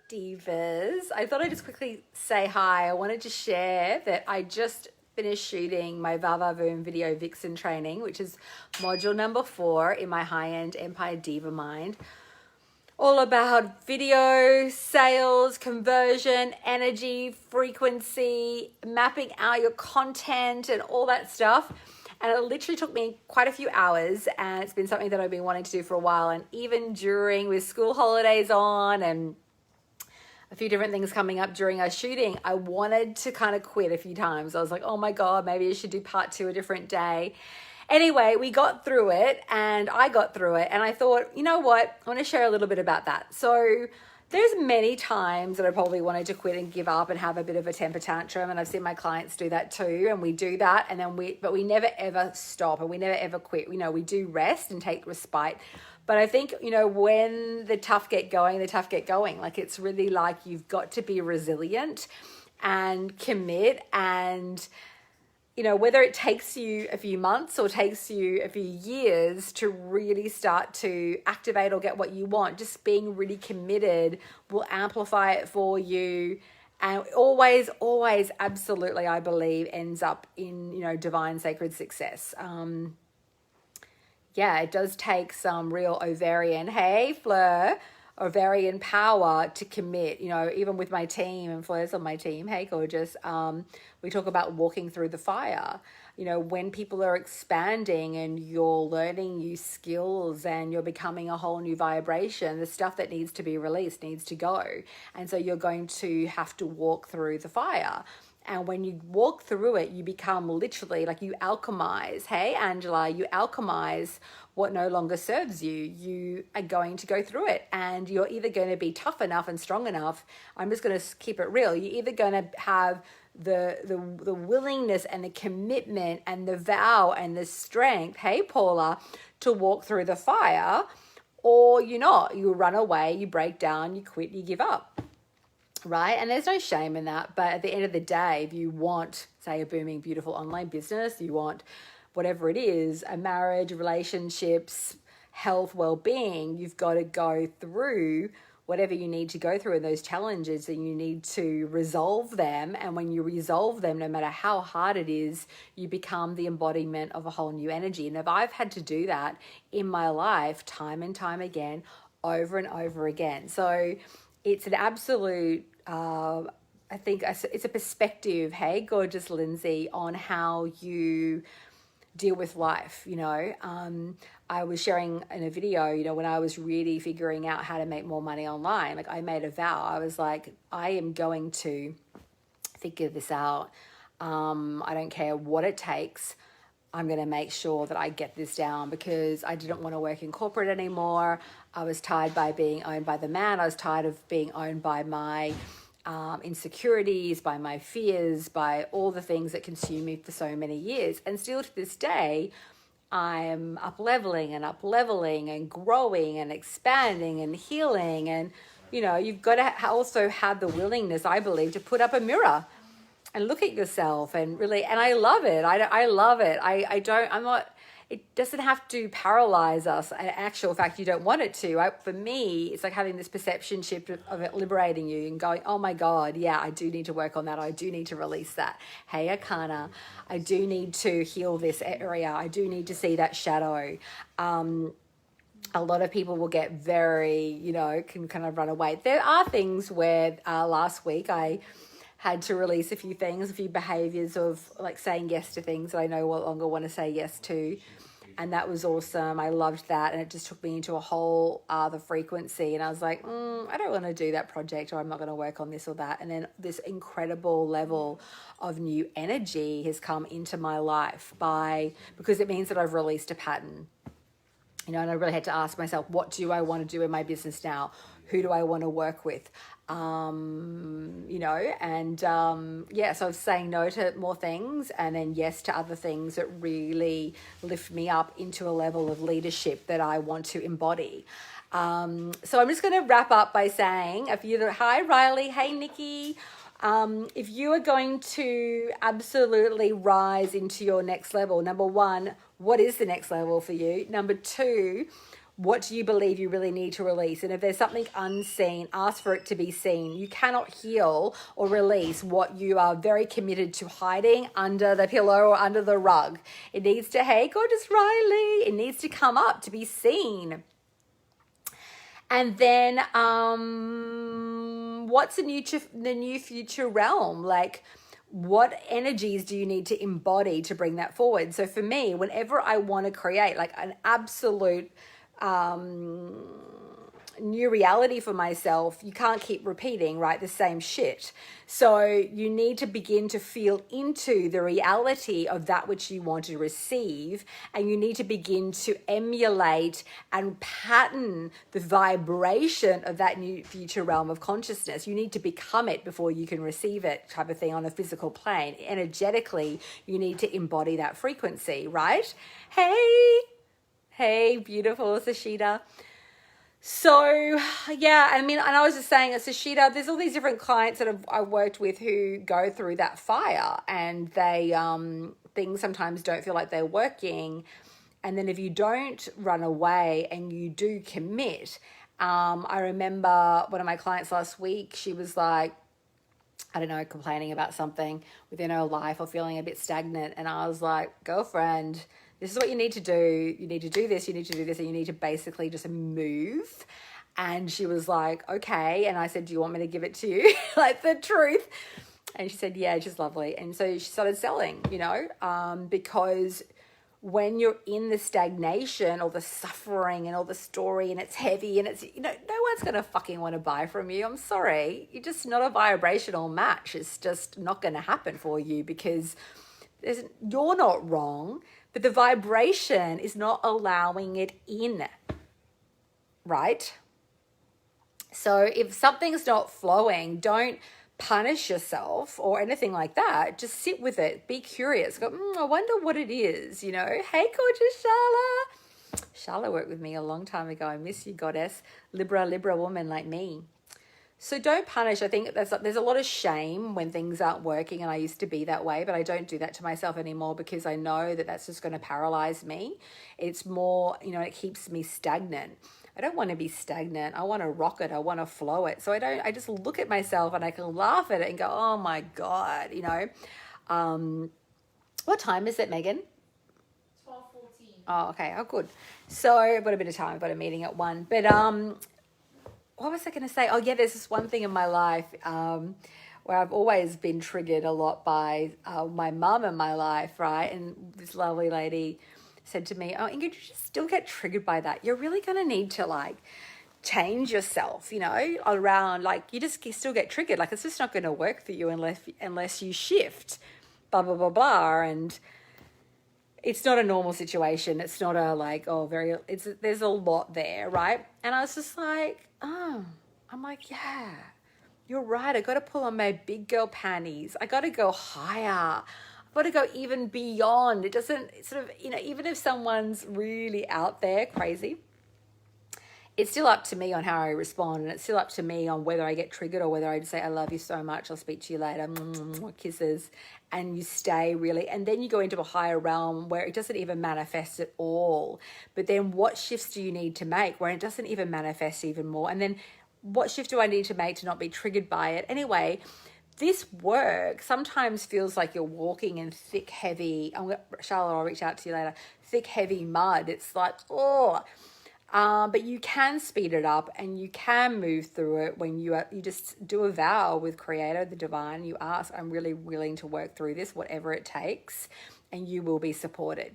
Divas. I thought I'd just quickly say hi. I wanted to share that I just finished shooting my Va-Va Voom video Vixen training, which is module number 4 in my high-end Empire Diva mind. All about video, sales, conversion, energy, frequency, mapping out your content and all that stuff. And it literally took me quite a few hours, and it's been something that I've been wanting to do for a while. And even during, with school holidays on and a few different things coming up during our shooting, I wanted to kind of quit a few times. I was like, oh my God, maybe I should do part 2 a different day. Anyway, we got through it, and I got through it, and I thought, you know what? I want to share a little bit about that. So there's many times that I probably wanted to quit and give up and have a bit of a temper tantrum, and I've seen my clients do that too, and we do that, and then but we never ever stop, and we never ever quit. We do rest and take respite. But I think, when the tough get going, the tough get going. Like, it's really like you've got to be resilient and commit, and whether it takes you a few months or takes you a few years to really start to activate or get what you want, just being really committed will amplify it for you. And always, always, absolutely, I believe, ends up in, divine sacred success. It does take some real ovarian power to commit. Even with my team, and Fleur's on my team, hey gorgeous, we talk about walking through the fire. When people are expanding and you're learning new skills and you're becoming a whole new vibration, the stuff that needs to be released needs to go. And so you're going to have to walk through the fire. And when you walk through it, you become literally like you alchemize. Hey, Angela, you alchemize what no longer serves you. You are going to go through it, and you're either going to be tough enough and strong enough. I'm just going to keep it real. You're either going to have the willingness and the commitment and the vow and the strength, hey, Paula, to walk through the fire, or you're not. You run away, you break down, you quit, you give up. Right? And there's no shame in that. But at the end of the day, if you want, say, a booming, beautiful online business, you want whatever it is, a marriage, relationships, health, well-being, you've got to go through whatever you need to go through in those challenges, and you need to resolve them. And when you resolve them, no matter how hard it is, you become the embodiment of a whole new energy. And if I've had to do that in my life time and time again, over and over again. So it's an absolute, I think it's a perspective, hey, gorgeous Lindsay, on how you deal with life. I was sharing in a video, when I was really figuring out how to make more money online, like I made a vow. I was like, I am going to figure this out. I don't care what it takes. I'm going to make sure that I get this down, because I didn't want to work in corporate anymore. I was tired by being owned by the man. I was tired of being owned by my insecurities, by my fears, by all the things that consumed me for so many years. And still to this day, I'm up-leveling and growing and expanding and healing. And, you've got to also have the willingness, I believe, to put up a mirror and look at yourself and really, and I love it. I love it. It doesn't have to paralyze us. In actual fact, you don't want it to. For me, it's like having this perception shift of it liberating you and going, oh my God, yeah, I do need to work on that. I do need to release that. Hey, Ahneyah, I do need to heal this area. I do need to see that shadow. A lot of people will get very, can kind of run away. There are things where last week I had to release a few things, a few behaviors of like saying yes to things that I no longer want to say yes to. And that was awesome. I loved that. And it just took me into a whole other frequency. And I was like, I don't want to do that project, or I'm not going to work on this or that. And then this incredible level of new energy has come into my life because it means that I've released a pattern. And I really had to ask myself, what do I want to do in my business now? Who do I want to work with? So I was saying no to more things and then yes to other things that really lift me up into a level of leadership that I want to embody. So I'm just going to wrap up by saying, hi Riley, hey Nikki. If you are going to absolutely rise into your next level, number one, what is the next level for you? Number two, What do you believe you really need to release? And if there's something unseen, ask for it to be seen. You cannot heal or release what you are very committed to hiding under the pillow or under the rug. It needs to, hey, gorgeous Riley, it needs to come up to be seen. And then what's the new future realm? Like, what energies do you need to embody to bring that forward? So for me, whenever I want to create like an absolute new reality for myself, you can't keep repeating, right, the same shit. So you need to begin to feel into the reality of that which you want to receive, and you need to begin to emulate and pattern the vibration of that new future realm of consciousness. You need to become it before you can receive it, type of thing, on a physical plane. Energetically, you need to embody that frequency, right? Hey, beautiful Sashida. So, yeah, I mean, and I was just saying, Sashida, there's all these different clients that I've worked with who go through that fire, and they, things sometimes don't feel like they're working. And then if you don't run away and you do commit, I remember one of my clients last week, she was like, I don't know, complaining about something within her life or feeling a bit stagnant. And I was like, girlfriend, this is what you need to do. You need to do this, you need to do this, and you need to basically just move. And she was like, okay. And I said, do you want me to give it to you? Like the truth. And she said, yeah, she's lovely. And so she started selling, because when you're in the stagnation or the suffering and all the story and it's heavy and it's, no one's going to fucking want to buy from you. I'm sorry. You're just not a vibrational match. It's just not going to happen for you because you're not wrong, but the vibration is not allowing it in, right? So if something's not flowing, don't punish yourself or anything like that. Just sit with it. Be curious. Go, I wonder what it is, Hey, gorgeous Charla. Charla worked with me a long time ago. I miss you, goddess. Libra woman like me. So don't punish. I think there's a lot of shame when things aren't working, and I used to be that way, but I don't do that to myself anymore because I know that that's just going to paralyze me. It's more, it keeps me stagnant. I don't want to be stagnant. I want to rock it. I want to flow it. So I just look at myself and I can laugh at it and go, oh my God, What time is it, Megan? 12:14. Oh, okay. Oh, good. So I've got a bit of time. I've got a meeting at 1. But what was I going to say? Oh, yeah, there's this one thing in my life where I've always been triggered a lot by my mum in my life, right? And this lovely lady said to me, oh, Ingrid, you just still get triggered by that. You're really going to need to change yourself, around, you still get triggered. It's just not going to work for you unless you shift, blah, blah, blah, blah. And it's not a normal situation. It's not there's a lot there, right? And I was just like, yeah, you're right. I got to pull on my big girl panties. I got to go higher. I've got to go even beyond. It doesn't even if someone's really out there crazy, it's still up to me on how I respond. And it's still up to me on whether I get triggered or whether I just say, I love you so much. I'll speak to you later. Kisses. And you stay really. And then you go into a higher realm where it doesn't even manifest at all. But then what shifts do you need to make where it doesn't even manifest even more? And then what shift do I need to make to not be triggered by it? Anyway, this work sometimes feels like you're walking in thick, heavy, Charlotte, I'll reach out to you later, thick, heavy mud. It's like, but you can speed it up and you can move through it when you just do a vow with Creator, the Divine. You ask, I'm really willing to work through this, whatever it takes, and you will be supported.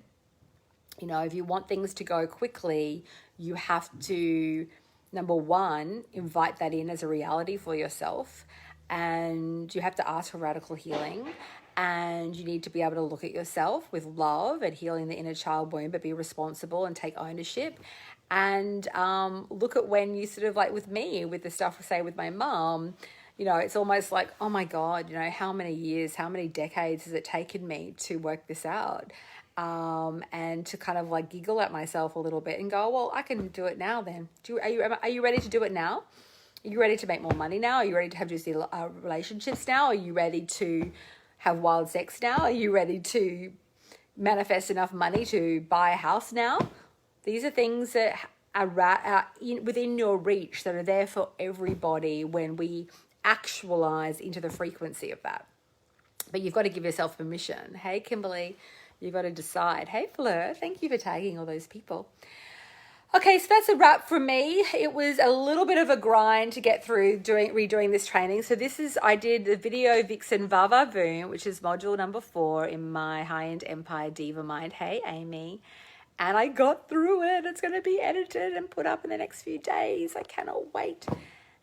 If you want things to go quickly, you have to, number one, invite that in as a reality for yourself. And you have to ask for radical healing, and you need to be able to look at yourself with love and healing the inner child wound, but be responsible and take ownership. And look at when you with me, with the stuff, say, with my mom, it's almost like, oh my God, how many years, how many decades has it taken me to work this out? And to kind of giggle at myself a little bit and go, well, I can do it now then. Are you ready to do it now? Are you ready to make more money now? Are you ready to have juicy relationships now? Are you ready to have wild sex now? Are you ready to manifest enough money to buy a house now? These are things that within your reach, that are there for everybody when we actualize into the frequency of that. But you've got to give yourself permission. Hey, Kimberly, you've got to decide. Hey, Fleur, thank you for tagging all those people. Okay, so that's a wrap from me. It was a little bit of a grind to get through redoing this training. So I did the video Vixen Va-Va Voom, which is module number 4 in my high-end empire diva mind. Hey, Amy. And I got through it. It's going to be edited and put up in the next few days. I cannot wait.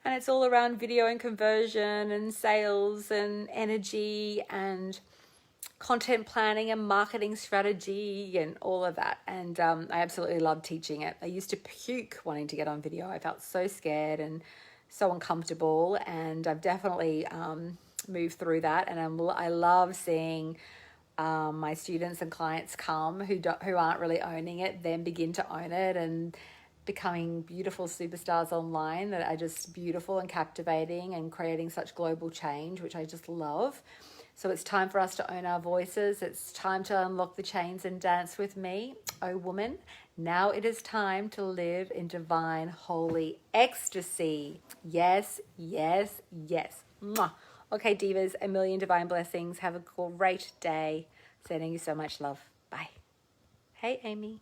And it's all around video and conversion and sales and energy and content planning and marketing strategy and all of that. And I absolutely love teaching it. I used to puke wanting to get on video. I felt so scared and so uncomfortable. And I've definitely moved through that. And I love seeing my students and clients come who aren't really owning it, then begin to own it and becoming beautiful superstars online that are just beautiful and captivating and creating such global change, which I just love. So it's time for us to own our voices. It's time to unlock the chains and dance with me. Oh, woman, now it is time to live in divine, holy ecstasy. Yes, yes, yes. Mwah. Okay, divas, a million divine blessings. Have a great day. Sending you so much love. Bye. Hey, Amy.